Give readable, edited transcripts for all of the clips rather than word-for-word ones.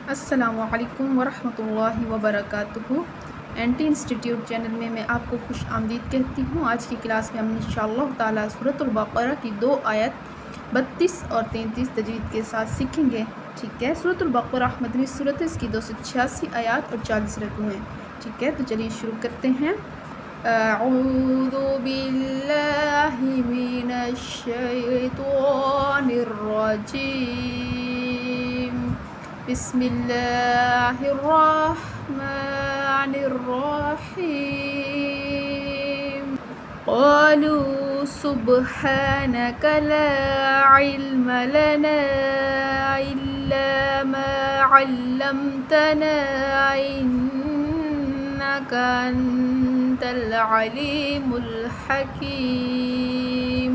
अस्सलामुअलैकुम वरहमतुल्लाहि वबरकातुहू। Anti institute channel में मैं आपको खुश आमदीद कहती हूँ। आज की क्लास में हम इंशाअल्लाह ताला सूरतुल बक़रा की 2 आयत 32 और 33 तजवीद के साथ सीखेंगे। ठीक है, सूरतुल बक़रा मदनी सूरत है, इसकी 286 आयत और 40 रकू हैं। ठीक है, तो चलिए शुरू करते हैं। अऊज़ु बिल्लाहि मिनश शैतानिर रजीम। बिस्मिल्लाहिर्रहमानिर्रहीम। क़ालू सुब्हानक ला इल्म लना इल्ला मा अल्लमतना इन्नका अंतल अलीमुल हकीम।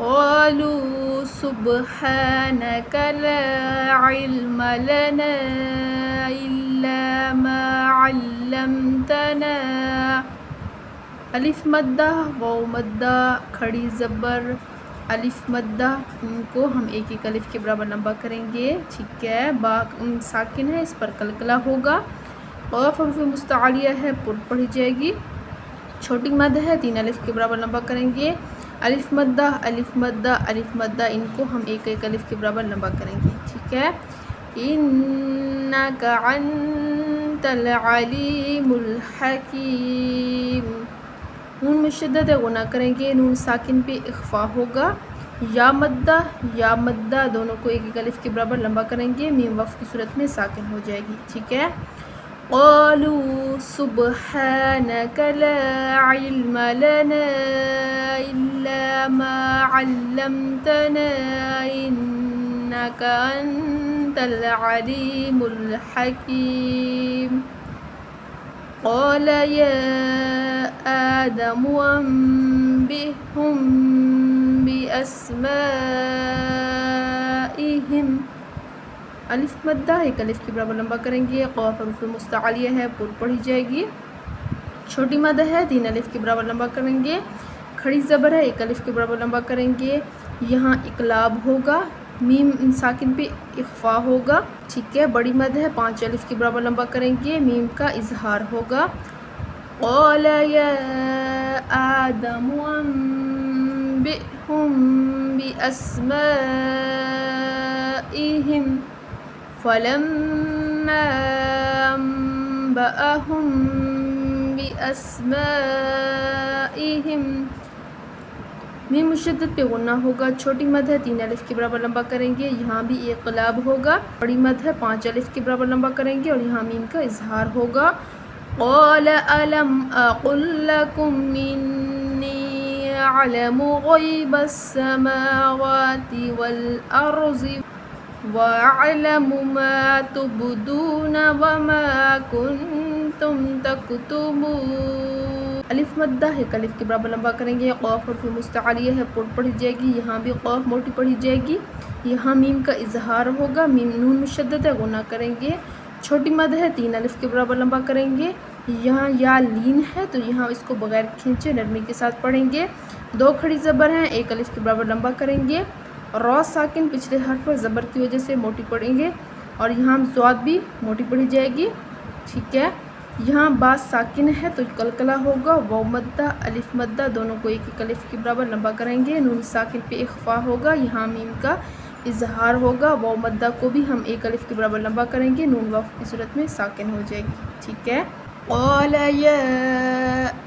क़ालू सुब्हानक ला इल्म लना इल्ला मा अल्लमतना। अलिफ मद्दा वाव मद्दा खड़ी ज़बर अलिफ मद्दा, इनको हम एक एक अलिफ के बराबर लंबा करेंगे। ठीक है, बा साकिन है, इस पर कलकला होगा। क़ाफ हर्फ मुस्तअलिया है, पुर पढ़ी जाएगी। छोटी मद है, 3 अलिफ के बराबर लंबा करेंगे। अलिफ मद्दा अलिफ मद्दा अलिफ मद्दा, इनको हम एक एक अलिफ के बराबर लंबा करेंगे। ठीक है, इन्नका अंतल अलीमुल हकीम। नून में शिद्दत है, गुना करेंगे। नून साकिन पे इख्फा होगा। या मद्दा दोनों को एक एक अलिफ के बराबर लंबा करेंगे। मीम वक़्फ़ की सूरत में साकिन हो जाएगी। ठीक है, क़ालू सुब्हानक ला इल्म लना इल्ला मा अल्लमतना इन्नका अंतल अलीमुल हकीम। क़ाल या आदमु अंबिहुम बिअस्माइहिम। अलिफ मद्दा एक अलिफ के बराबर लंबा करेंगे। क़ाफ हर्फ मुस्तअलिया है, पुर पढ़ी जाएगी। छोटी मद है, 3 अलिफ के बराबर लंबा करेंगे। खड़ी ज़बर है, एक अलिफ के बराबर लंबा करेंगे। यहाँ इक़लाब होगा, मीम साकिन पे इख्फा होगा। ठीक है, बड़ी मद है, 5 अलिफ के बराबर लंबा करेंगे। मीम का इजहार होगा। क़ाल या आदमु अंबिहुम बिअस्माइहिम फलम्मा अंबअहुम बिअस्माइहिम। मीम मुशद्दद पे गुन्ना होगा। छोटी मद है, 3 अलिफ के बराबर लंबा करेंगे। यहाँ भी इक़लाब होगा। बड़ी मद है, 5 अलिफ के बराबर लंबा करेंगे और यहाँ मीम का इजहार होगा। क़ाल अलम अक़ुल लकुम इन्नी अअलमु ग़ैबस समावाति वल अर्ज़ि व अअलमु मा तुबदून व मा कुन्तुम तक्तुमून। अलिफ मद्दा है, एक अलिफ के बराबर लंबा करेंगे। क़ाफ हर्फ मुस्तअलिया है, पुर पढ़ी जाएगी। यहाँ भी क़ाफ मोटी पढ़ी जाएगी। यहाँ मीम का इजहार होगा। मीम नून मुशद्दद है, गुना करेंगे। छोटी मद है, 3 अलिफ के बराबर लंबा करेंगे। यहाँ या लीन है, तो यहाँ इसको बगैर खींचे नरमी के साथ पढ़ेंगे। 2 खड़ी ज़बर हैं, एक अलिफ के बराबर लंबा करेंगे। रॉ साकिन पिछले हर्फ पर ज़बर की वजह से मोटी पढ़ेंगे और यहाँ ज़्वाद भी मोटी पढ़ी जाएगी। ठीक है, यहाँ बा साकिन है तो कलकला होगा। वाव मद्दा अलिफ मद्दा दोनों को एक एक अलिफ के बराबर लंबा करेंगे। नून साकिन पे इख्फा होगा। यहाँ मीम का इजहार होगा। वाव मद्दा को भी हम एक अलिफ के बराबर लंबा करेंगे। नून वक़्फ़ की सूरत में साकिन हो जाएगी। ठीक है, क़ाल या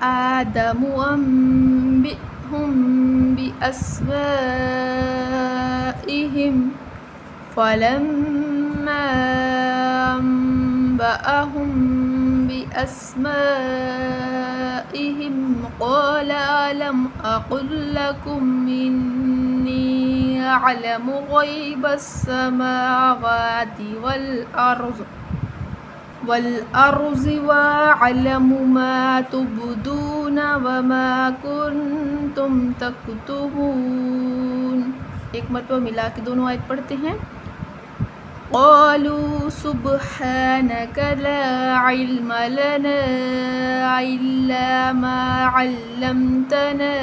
आदमु अंबिहुम बिअस्माइहिम फलम्मा अंबअहुम बिअस्माइहिम क़ाल अलम अक़ुल लकुम इन्नी अअलमु ग़ैबस समावाति वल अर्ज़ि व अअलमु मा तुबदून व मा कुन्तुम तक्तुमून। एक मरतबा मिला के दोनों आयत पढ़ते हैं। क़ालू सुब्हानक ला इल्म लना इल्ला मा अल्लमतना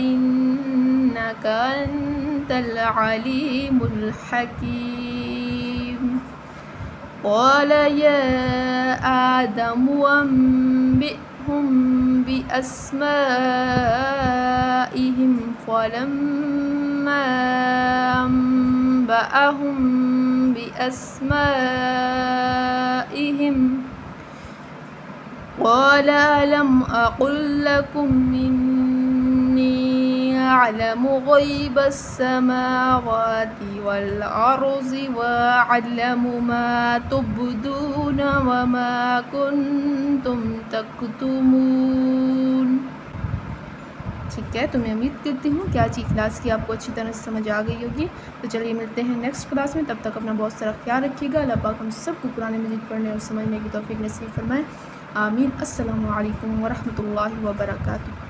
इन्नका अंतल अलीमुल हकीम। क़ाल या आदम अम्बिअहुम बिअस्माइहिम फ़लम्मा अम्बअहुम बिअस्माइहिम क़ाल अलम अक़ुल लकुम इन्नी अअलमु ग़ैबस समावाति वल अर्ज़ि व अअलमु मा तुब्दून व मा कुन्तुम तक्तुमून। ठीक है, तो मैं उम्मीद करती हूँ कि आज की क्लास की आपको अच्छी तरह से समझ आ गई होगी। तो चलिए मिलते हैं नेक्स्ट क्लास में, तब तक अपना बहुत सारा ख्याल रखिएगा। अल्लाह पाक हम सबको कुरान मजीद पढ़ने और समझने की तौफीक नसीब फरमाए। आमीन। अस्सलामु अलैकुम व रहमतुल्लाहि व बरकातुहू।